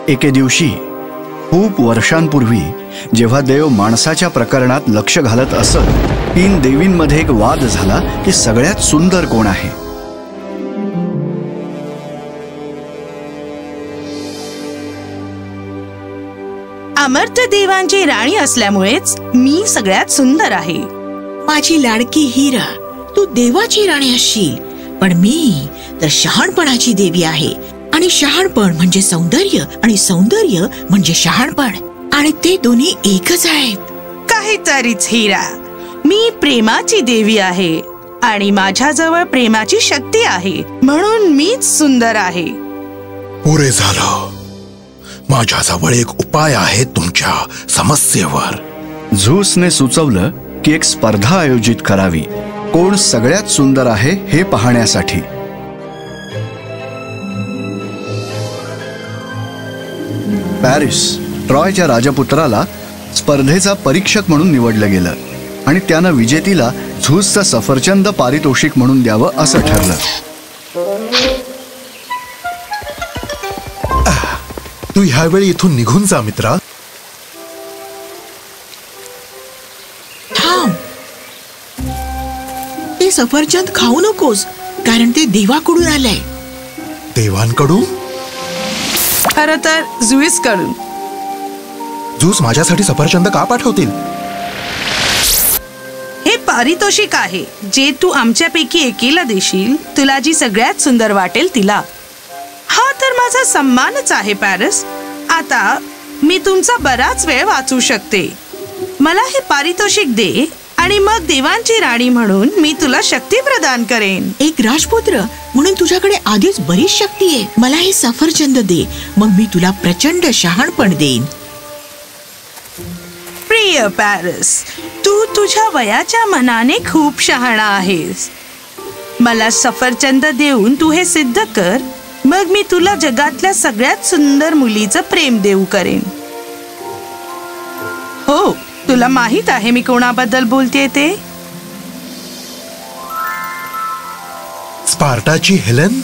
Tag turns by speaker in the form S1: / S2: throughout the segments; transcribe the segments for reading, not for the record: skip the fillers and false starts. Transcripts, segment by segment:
S1: एके दिवशी खूप वर्षांपूर्वी जेव्हा देव माणसाच्या प्रकरणात लक्ष घालत असत, 3 देवींमध्ये एक वाद झाला की सगळ्यात सुंदर कोण आहे.
S2: अमर्त्य देवांची राणी असल्यामुळेच मी सगळ्यात सुंदर आहे.
S3: माझी लाडकी हिरा, तू देवाची राणी असशील, पण मी तर शहाणपणाची देवी आहे. आणि शहाणपण म्हणजे सौंदर्य, आणि सौंदर्य म्हणजे शहाणपण, आणि ते दोन्ही एकच आहेत.
S2: काहीतरीच हिरा, मी प्रेमाची देवी आहे आणि माझ्याजवळ प्रेमाची शक्ती आहे, म्हणून मीच सुंदर आहे.
S4: पुरे झालं. माझ्याजवळ एक उपाय आहे तुमच्या समस्येवर.
S1: झूसने सुचवलं की एक स्पर्धा आयोजित करावी, कोण सगळ्यात सुंदर आहे हे पाहण्यासाठी. पॅरिस ट्रॉयच्या राजपुत्राला स्पर्धेचा परीक्षक म्हणून निवडलं गेलं आणि त्यानं विजेतीला झूसचं सफरचंद पारितोषिक म्हणून द्यावं असं ठरलं.
S4: तू ह्यावेळी इथून निघून जा मित्रा.
S3: थांब, ते सफरचंद खाऊ नकोस, कारण ते देवाकडून आलंय.
S4: देवांकडून?
S2: खरं तर झूस कडून.
S4: झूस माझ्यासाठी सफरचंद का पाठवतील?
S2: हे पारितोषिक आहे जे तू आमच्यापैकी एकीला देशील, तुला जी सगळ्यात सुंदर वाटेल तिला. हा तर माझा सन्मानच आहे पॅरिस. आता मी तुमचा बराच वेळ वाचू शकते. मला हे पारितोषिक दे आणि मग देवांची राणी म्हणून मी तुला शक्ती प्रदान करेन.
S3: एक राजपुत्र म्हणून तुझ्याकडे आधीच बरीच शक्ती आहे. मला हे सफरचंद दे, मग मी तुला प्रचंड शहाणपण देईन.
S2: प्रिय पॅरिस, तू तुझ्या वयाच्या मनाने खूप शहाणा आहेस. मला सफरचंद देऊन तू हे सिद्ध कर, मग मी तुला जगातल्या सगळ्यात सुंदर मुलीचं प्रेम देऊ करेन. हो, तुला माहित आहे मी कोणाबद्दल बोलतेय ते?
S4: स्पार्टाची हेलेन.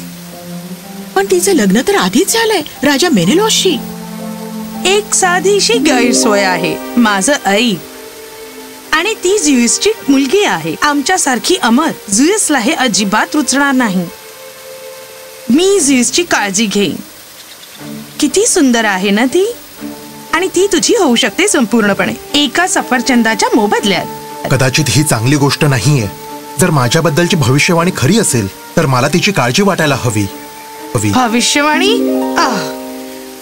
S3: पण तिचं लग्न तर आधीच झालंय राजा मेनेलॉसशी.
S2: एक साधीशी गैरसोय आहे. माझं आई आणि ती झ्यूसची मुलगी आहे, आमच्यासारखी अमर. झ्यूसला हे अजिबात रुचणार नाही. मी झ्यूसची काळजी घेईन. किती सुंदर आहे ना ती, आणि ती तुझी होऊ शकते संपूर्णपणे एका सफरचंदाच्या मोबदल्यात.
S4: कदाचित ही चांगली गोष्ट नाहीये. जर माझ्याबद्दलची भविष्यवाणी खरी असेल तर मला तिची काळजी वाटायला हवी.
S2: भविष्यवाणी?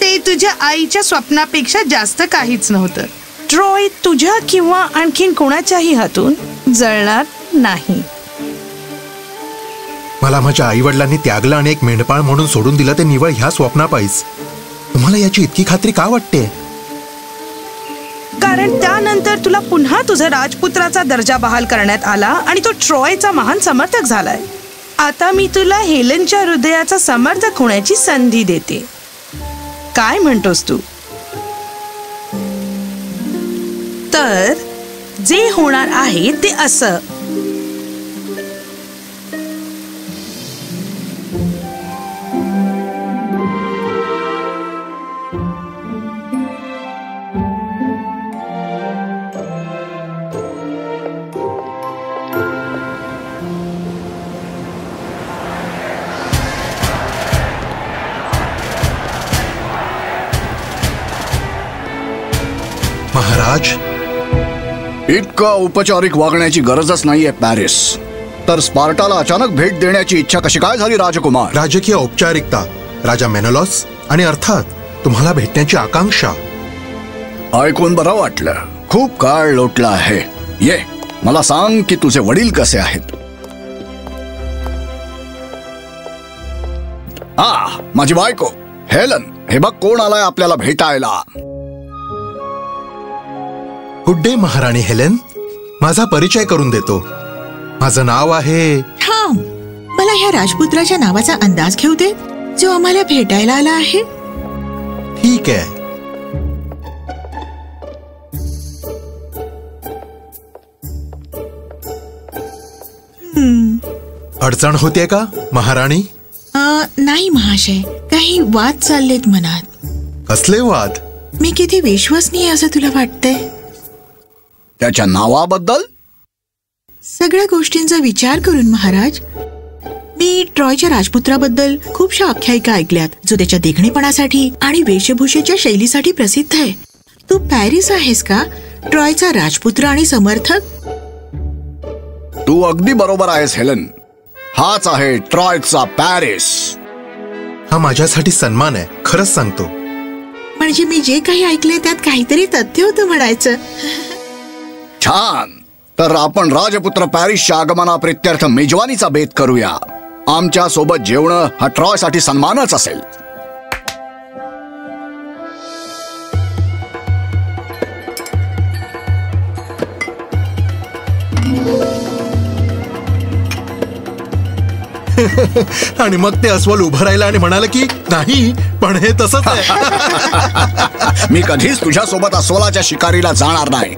S2: ते तुझ्या आईच्या स्वप्नापेक्षा जास्त काहीच नव्हतं. ट्रॉय तुझ्या किंवा आणखीन कोणाच्याही हातून जळणार नाही.
S4: मला माझ्या आई वडिलांनी त्यागलं आणि एक मेंढपाळ म्हणून सोडून दिलं, ते निवळ ह्या स्वप्नापायीच. तुम्हाला याची इतकी खात्री का वाटते?
S2: कारण त्यानंतर तुला पुन्हा तुझा राजपुत्राचा दर्जा बहाल करण्यात आला आणि तो ट्रॉयचा महान समर्थक झालाय. आता मी तुला हेलेनच्या हृदयाचा समर्थक होण्याची संधी देते. काय म्हणतोस तू? तर जे होणार आहे ते असं.
S4: महाराज,
S1: इतका औपचारिक वागण्याची गरजच नाहीये पॅरिस. तर स्पार्टाला अचानक भेट देण्याची इच्छा कशी काय झाली राजकुमार?
S4: राजकीय औपचारिकता, राजा मेनेलॉस, आणि अर्थात तुम्हाला भेटण्याची आकांक्षा.
S1: ऐकून बरं वाटलं. खूप काळ लोटला आहे. ये, मला सांग की तुझे वडील कसे आहेत? माझी बायको हेलन. हे बघ कोण आलाय आपल्याला भेटायला.
S4: गुड डे महाराणी हेलेन. माझा परिचय करून देतो. माझं नाव आहे.
S3: थांब, मला ह्या राजपुत्राच्या नावाचा अंदाज घेऊ दे जो आम्हाला भेटायला आला आहे.
S4: ठीक आहे. अडचण होते का महाराणी?
S3: नाही महाशय, काही वाद चाललेत मनात.
S4: कसले वाद?
S3: मी किती विश्वसनीय असं तुला वाटतंय?
S1: त्याच्या नावाबद्दल?
S3: सगळ्या गोष्टींचा विचार करून महाराज, मी ट्रॉयच्या राजपुत्राबद्दल खूपशा आख्यायिका ऐकल्यात, जो त्याच्या देखणेपणासाठी आणि वेशभूषेच्या शैलीसाठी प्रसिद्ध आहे. तू पॅरिस आहेस का, ट्रॉयचा राजपुत्र आणि समर्थक?
S1: तू अगदी बरोबर आहेस हेलन. हाच आहे ट्रॉयचा पॅरिस.
S4: हा माझ्यासाठी सन्मान आहे, खरंच सांगतो.
S3: म्हणजे मी जे काही ऐकले त्यात काहीतरी तथ्य होतं म्हणायचं.
S1: छान. तर आपण राजपुत्र पॅरिसच्या आगमनाप्रित्यर्थ मेजवानीचा बेत करूया. आमच्या सोबत जेवणं हा ट्रॉयसाठी सन्मानच असेल.
S4: आणि मग ते अस्वल उभं राहिलं आणि म्हणाले की नाही, पण हे तसंच आहे.
S1: मी कधीच तुझ्या सोबत अस्वलाच्या शिकारीला जाणार नाही.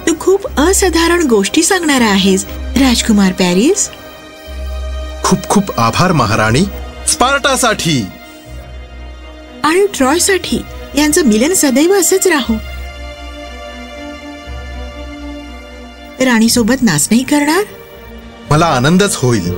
S3: तू खूप असाधारण गोष्टी सांगणारा आहेस राजकुमार पॅरिस.
S4: खूप खूप आभार महाराणी. स्पार्टासाठी
S3: आणि ट्रॉयसाठी यांचं मिलन सदैव असंच राहो. राणी सोबत नाचणी करणार?
S4: मला आनंदच होईल.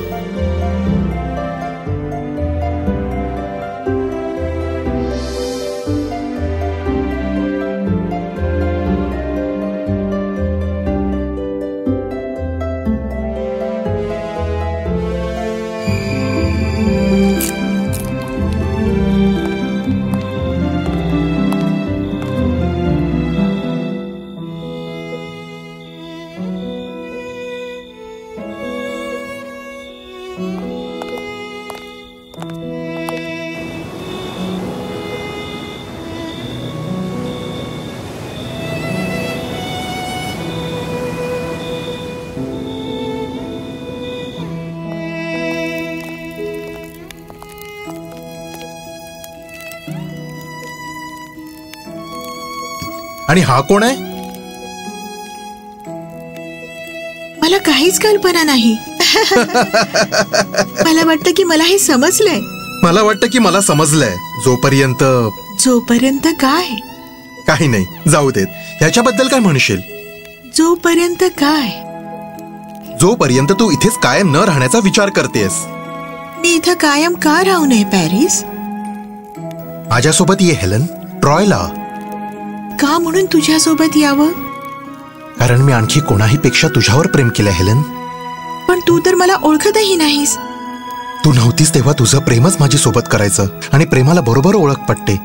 S4: आणि हा कोण आहे?
S3: मला काहीच कल्पना नाही. मला वाटतं की मला हे समजलंय.
S4: मला वाटतं की मला समजलंय.
S3: जोपर्यंत काय?
S4: काही नाही, जाऊ देत. ह्याच्याबद्दल काय म्हणशील?
S3: जोपर्यंत काय?
S4: जोपर्यंत तू इथेच कायम न राहण्याचा विचार करतेस.
S3: मी इथं कायम का राहू नये पॅरिस?
S4: माझ्यासोबत ये हेलन, ट्रॉयला.
S3: का म्हणून तुझ्यासोबत यावं?
S4: कारण मी आणखी कोणाही पेक्षा तुझ्यावर प्रेम केलं हेलन.
S3: पण तू तर मला ओळखतही नाहीस.
S4: तू नव्हतीस तेव्हा तुझं प्रेमच माझी सोबत करायचं आणि प्रेमाला बरोबर ओळख पटते.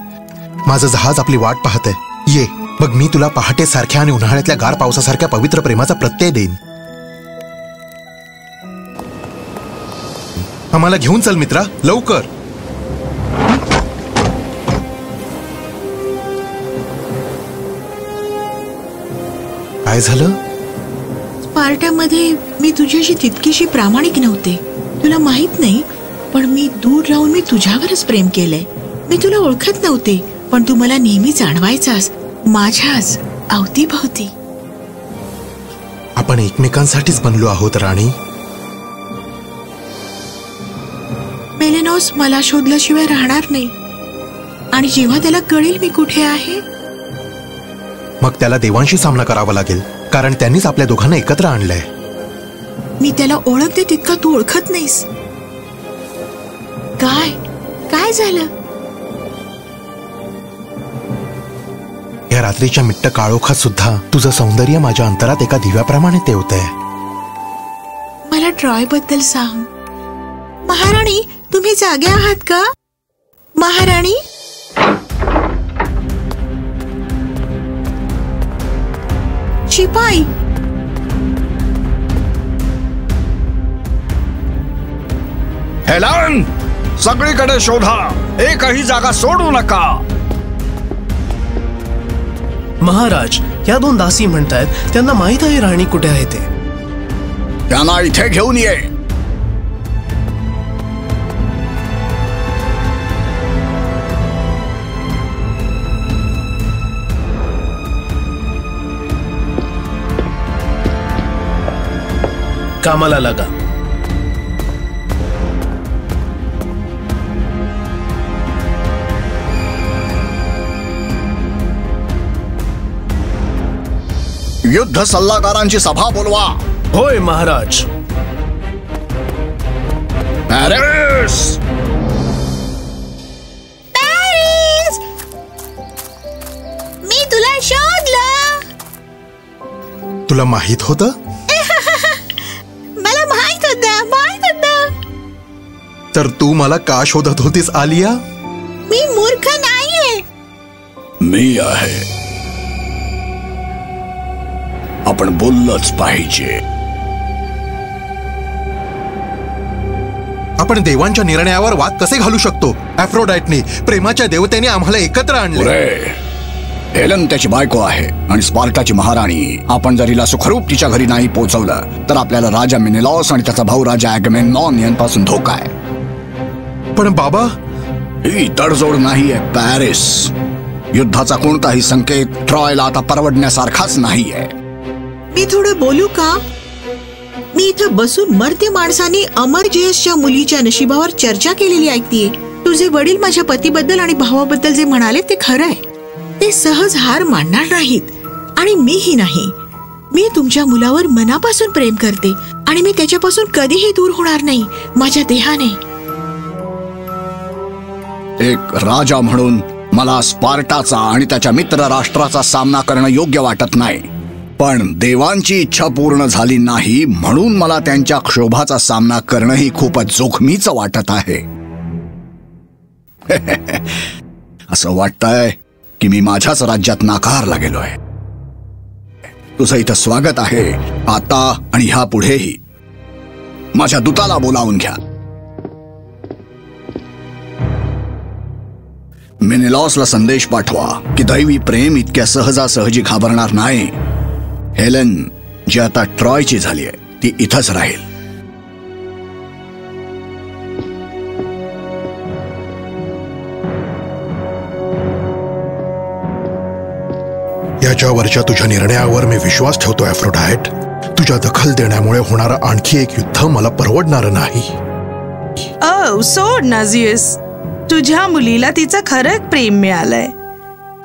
S4: माझं जहाज आपली वाट पाहतंय. ये, मग मी तुला पहाटे सारख्या आणि उन्हाळ्यातल्या गार पावसासारख्या पवित्र प्रेमाचा प्रत्यय देईन. आम्हाला घेऊन चल मित्रा, लवकर. काय झालं?
S3: स्पार्टामध्ये मी तुझ्याशी तितकीशी प्रामाणिक नव्हते. तुला माहित नाही, पण मी दूर राहून मी तुझ्यावरच प्रेम केलंय. मी तुला ओळखत नव्हते, पण तू मला नेहमी जाणवायचास माझ्याच अवतीभवती.
S4: आपण एकमेकांसाठीच बनलो आहोत राणी.
S3: मेलेनॉस मला शोधल्याशिवाय राहणार नाही. आणि जेव्हा त्याला कळेल मी कुठे आहे,
S4: मग त्याला देवांशी सामना करावा लागेल, कारण त्यांनीच आपल्या दोघांना एकत्र आणलंय.
S3: मी त्याला ओळखते तितका तू ओळखत नाहीस. काय काय झालं?
S4: या रात्रीच्या मिट्ट काळोखात सुद्धा तुझं सौंदर्य माझ्या अंतरात एका दिव्याप्रमाणे तेवतंय.
S3: मला ट्रॉय बद्दल सांग. महाराणी, तुम्ही जागे आहात का? महाराणी, शिपाई,
S1: हेलन, सगळीकडे शोधा, एकही जागा सोडू नका.
S5: महाराज, या 2 दासी म्हणतायत त्यांना माहित आहे राणी कुठे आहे ते.
S1: त्यांना इथे घेऊन ये.
S5: कामाला लागा.
S1: युद्ध सल्लागारांची सभा बोलवा.
S5: होय महाराज.
S1: पॅरिस,
S3: पॅरिस, मी तुला शोधलं.
S4: तुला माहित होतं?
S3: मला माहित होतं.
S4: तर तू मला का शोधत होतीस आलिया?
S3: मी मूर्ख नाहीये.
S1: मी आहे. आपण बोललंच पाहिजे.
S4: आपण देवांच्या निर्णयावर वाद कसे घालू शकतो? ॲफ्रोडाइटने, प्रेमाच्या देवतेने आम्हाला एकत्र आणले.
S1: हेलन त्याची बायको आहे आणि स्पार्टाची महाराणी. आपण जर हिला सुखरूप तिच्या घरी नाही पोहोचवलं तर आपल्याला राजा मेनेलॉस आणि त्याचा भाऊ राजा ॲगमेमनॉन यांपासून धोका आहे.
S4: पण बाबा,
S1: ही तडजोड नाहीये पॅरिस. युद्धाचा कोणताही संकेत ट्रॉयला आता परवडण्यासारखाच नाहीये.
S3: मी थोडं बोलू का? मी इथं बसून मर्त्य माणसाने अमर जेयसच्या मुलीच्या नशिबावर चर्चा केलेली ऐकतीये. तुझे वडील माझ्या पतीबद्दल आणि भावाबद्दल जे म्हणाले ते खरं आहे. ते सहज हार मानणार नाहीत आणि मीही नाही. मी तुमच्या मुलावर मनापासून प्रेम करते आणि मी त्याच्यापासून कधीही दूर होणार नाही माझ्या देहाने.
S1: एक राजा म्हणून मला स्पार्टाचा आणि त्याच्या मित्र राष्ट्राचा सामना करणं योग्य वाटत नाही. पण देवांची इच्छा पूर्ण झाली नाही म्हणून मला त्यांच्या क्षोभाचा सामना करणंही खूपच जोखमीचं वाटत आहे. असं वाटतंय की मी माझ्याच राज्यात नाकारला गेलोय. तुझं इथं स्वागत आहे आता आणि ह्या पुढेही. माझ्या दूताला बोलावून घ्या. मेनेलॉसला संदेश पाठवा की दैवी प्रेम इतक्या सहजासहजी घाबरणार नाही. हेलन जी आता ट्रॉयची झाली आहे ती इथंच राहील.
S4: याच्यावरच्या तुझ्या निर्णयावर मी विश्वास ठेवतो ॲफ्रोडाइट. तुझ्या दखल देण्यामुळे होणारं आणखी एक युद्ध मला परवडणार नाही.
S2: सोड ना झियस. तुझ्या मुलीला तिचं खरं प्रेम मिळालंय.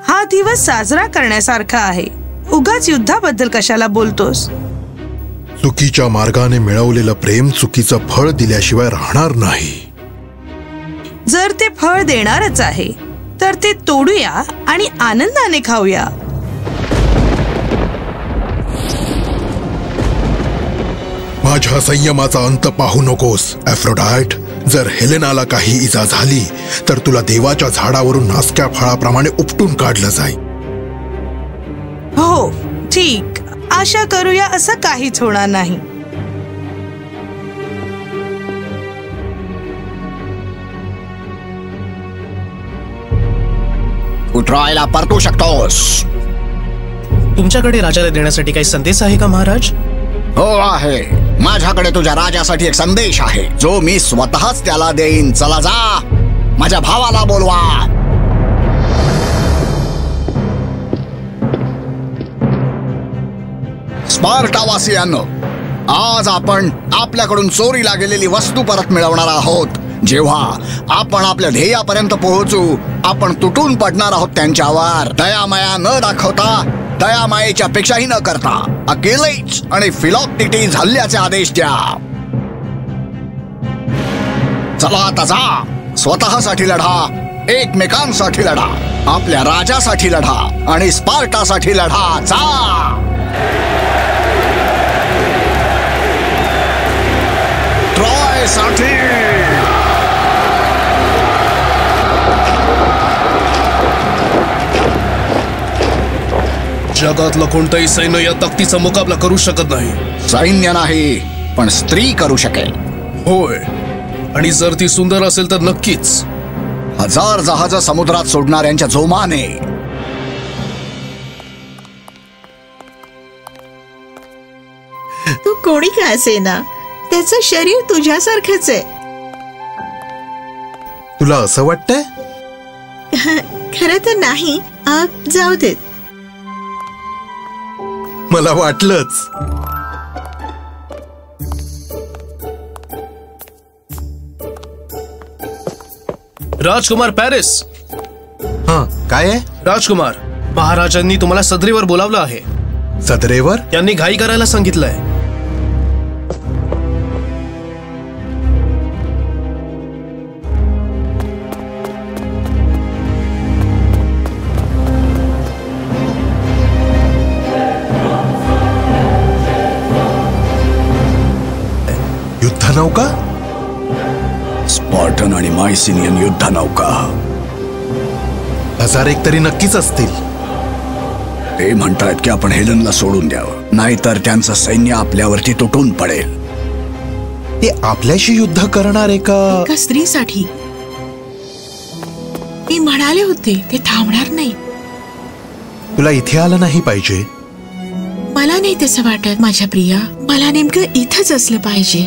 S2: हा दिवस साजरा करण्यासारखा आहे. उगाच युद्धाबद्दल कशाला बोलतोस?
S4: चुकीच्या मार्गाने मिळवलेलं प्रेम चुकीचं फळ दिल्याशिवाय राहणार नाही.
S2: जर ते फळ देणारच आहे तर ते तोडूया आणि आनंदाने खाऊया.
S4: माझ्या संयमाचा अंत पाहू नकोस ॲफ्रोडाइट. जर हेलेनाला काही इजा झाली तर तुला देवाच्या झाडावरून नासक्या फळाप्रमाणे उपटून काढलं जाईल.
S2: हो ठीक, आशा करूया असं काहीच होणार नाही.
S1: तू ट्रॉयला परतू शकतोस.
S5: तुमच्याकडे राजाला देण्यासाठी काही संदेश आहे का महाराज?
S1: हो आहे. माझ्याकडे तुझ्या राजासाठी एक संदेश आहे जो मी स्वतःच त्याला देईन. चला जा, माझ्या भावाला बोलवा. स्पार्टावासियांनो, आज आपण आपल्याकडून चोरीला गेलेली वस्तू परत मिळवणार आहोत. जेव्हा आपण आपल्या ध्येयापर्यंत पोहोचू आपण तुटून पडणार आहोत त्यांच्यावर. दयामाया न दाखवता, दयामायेच्या पेक्षाही न करता अकेलेच आणि फिलॉक्टिटीज हल्ल्याचे आदेश द्या. चला आता जा, स्वतःसाठी लढा, एकमेकांसाठी लढा, आपल्या राजासाठी लढा आणि स्पार्टासाठी लढा. जा, ट्रॉय साठी.
S5: जगातलं कोणतंही सैन्य या ताकदीचा मुकाबला करू शकत नाही.
S1: सैन्य नाही पण स्त्री करू शकेल.
S5: होय, आणि जर ती सुंदर असेल तर नक्कीच.
S1: 1000 जहाज समुद्रात सोडणाऱ्यांच्या जोमाने.
S3: तू कोणी का असेना, त्याचं शरीर तुझ्यासारखंच आहे.
S4: तुला असं वाटतंय?
S3: खरं तर नाही. जाऊ देत.
S4: मला वाटलंच.
S5: राजकुमार पॅरिस.
S4: हा, काय आहे?
S5: राजकुमार, महाराजांनी तुम्हाला सदरेवर बोलावलं आहे.
S4: सदरेवर?
S5: त्यांनी घाई करायला सांगितलंय.
S4: युद्धनौका?
S1: स्पार्टन आणि मायसिनियन युद्धनौका.
S4: 1001 तरी नक्कीच असतील.
S1: ते म्हणतायत की आपण हेलनला सोडून द्यावं, नाहीतर त्यांचं सैन्य आपल्यावरती तुटून पडेल.
S4: ते आपल्याशी युद्ध करणार
S3: एका स्त्रीसाठी. मी म्हणाले होते ते थांबणार नाही.
S4: तुला इथे आलं नाही पाहिजे.
S3: मला नाही तसं वाटत माझ्या प्रिया. मला नेमकं इथंच असलं पाहिजे.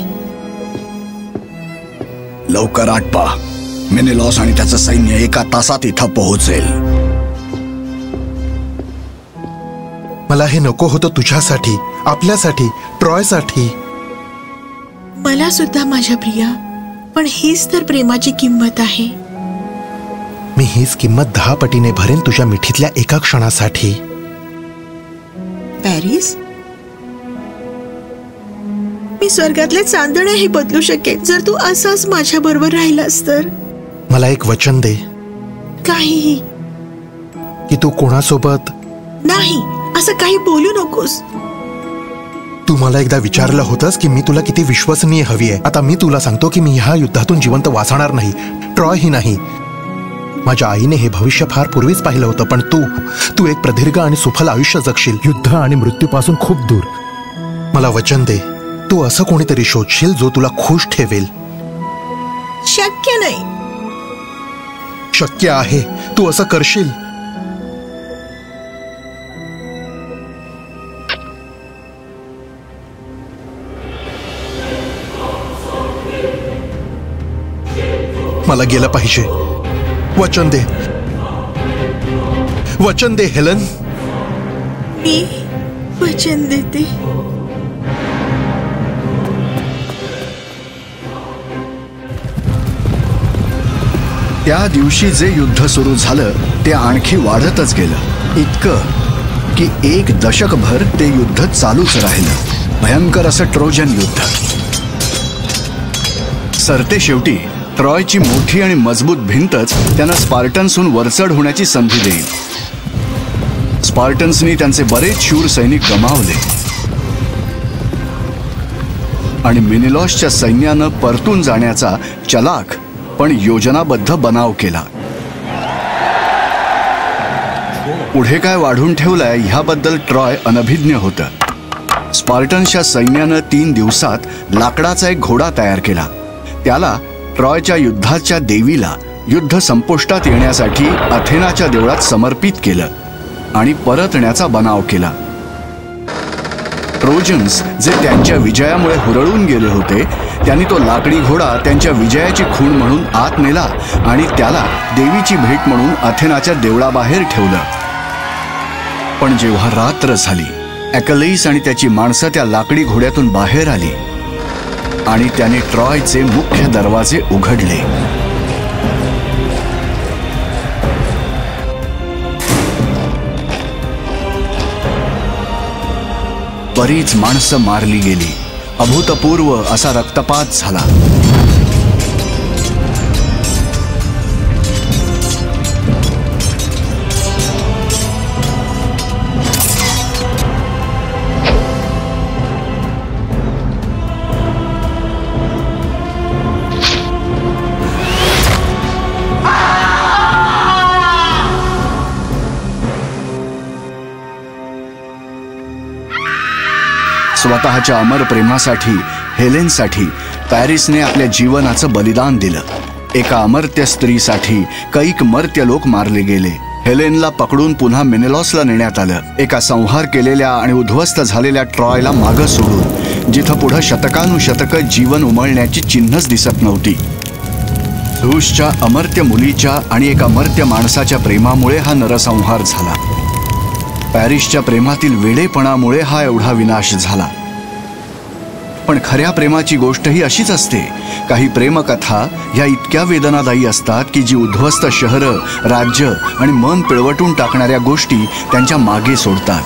S1: लवकर आटपा. मेनेलॉस आणि त्याचं सैन्य 1 तासात इथं पोहोचेल.
S4: मला हे नको होतं तुझ्यासाठी, आपल्यासाठी, ट्रॉयसाठी.
S3: मला सुद्धा माझ्या प्रिया, पण हीच तर प्रेमाची किंमत आहे.
S4: मी हीच किंमत 10 पटीने भरेन तुझ्या मिठीतल्या एका क्षणासाठी.
S3: पॅरिस, मी स्वर्गातले चांदणेही बदलू शकेन जर तू असंच माझ्या बरोबर राहिलास तर.
S4: मला एक वचन दे.
S3: काहीही.
S4: की तू कोणासोबत
S3: नाही, असं काही बोलू नकोस.
S4: तू मला एकदा विचारलं होतंस की मी तुला किती विश्वसनीय हवी आहे. आता मी तुला सांगतो की मी ह्या युद्धातून जिवंत वाचणार नाही, ट्रॉय ही नाही. माझ्या आईने हे भविष्य फार पूर्वीच पाहिलं होतं, पण तू एक प्रदीर्घ आणि सुफल आयुष्य जगशील, युद्ध आणि मृत्यूपासून खूप दूर. मला वचन दे, तू असं कोणीतरी शोधशील जो तुला खुश ठेवेल.
S3: शक्य नाही.
S4: शक्य आहे. तू असं करशील. मला गेलं पाहिजे. वचन दे, वचन दे हेलन.
S3: मी वचन देते.
S1: त्या दिवशी जे युद्ध सुरू झालं ते आणखी वाढतच गेलं. इतकं की 1 दशकभर ते युद्ध चालूच राहिलं. भयंकर असं ट्रोजन युद्ध. सरते शेवटी ट्रॉयची मोठी आणि मजबूत भिंतच त्यांना स्पार्टन्सहून वरचढ होण्याची संधी देईल. स्पार्टन्सनी त्यांचे बरेच शूर सैनिक गमावले आणि मेनेलॉसच्या सैन्यानं परतून जाण्याचा चलाख पण योजनाबद्ध बनाव केला. पुढे काय वाढून ठेवलंय ह्याबद्दल ट्रॉय अनभिज्ञ होतं. स्पार्टन्सच्या सैन्यानं 3 दिवसात लाकडाचा एक घोडा तयार केला. त्याला ट्रॉयच्या युद्धाच्या देवीला युद्ध संपुष्टात येण्यासाठी अथेनाच्या देवळात समर्पित केलं आणि परतण्याचा बनाव केला. ट्रोजन्स जे त्यांच्या विजयामुळे हुरळून गेले होते, त्यांनी तो लाकडी घोडा त्यांच्या विजयाची खूण म्हणून आत नेला आणि त्याला देवीची भेट म्हणून अथेनाच्या देवळाबाहेर ठेवलं. पण जेव्हा रात्र झाली, ॲकलेईस आणि त्याची माणसं त्या लाकडी घोड्यातून बाहेर आली आणि त्याने ट्रॉयचे मुख्य दरवाजे उघडले. बरीच माणसं मारली गेली. अभूतपूर्व असा रक्तपात झाला. स्वतःच्या अमर प्रेमासाठी, हेलेनसाठी पॅरिसने आपल्या जीवनाचं बलिदान दिलं. एका अमर्त्य स्त्रीसाठी कैक मर्त्य लोक मारले गेले. हेलेनला पकडून पुन्हा मेनेलॉसला नेण्यात आलं. एका संहार केलेल्या आणि उद्ध्वस्त झालेल्या ट्रॉयला मागं सोडून, जिथं पुढं शतकानुशतकं जीवन उमळण्याची चिन्हच दिसत नव्हती. झूसच्या अमर्त्य मुलीच्या आणि एका मर्त्य माणसाच्या प्रेमामुळे हा नरसंहार झाला. पॅरिसच्या प्रेमातील वेडेपणामुळे हा एवढा विनाश झाला. पण खऱ्या प्रेमाची गोष्ट ही अशीच असते. काही प्रेमकथा ह्या इतक्या वेदनादायी असतात की जी उद्ध्वस्त शहरं, राज्य आणि मन पिळवटून टाकणाऱ्या गोष्टी त्यांच्या मागे सोडतात.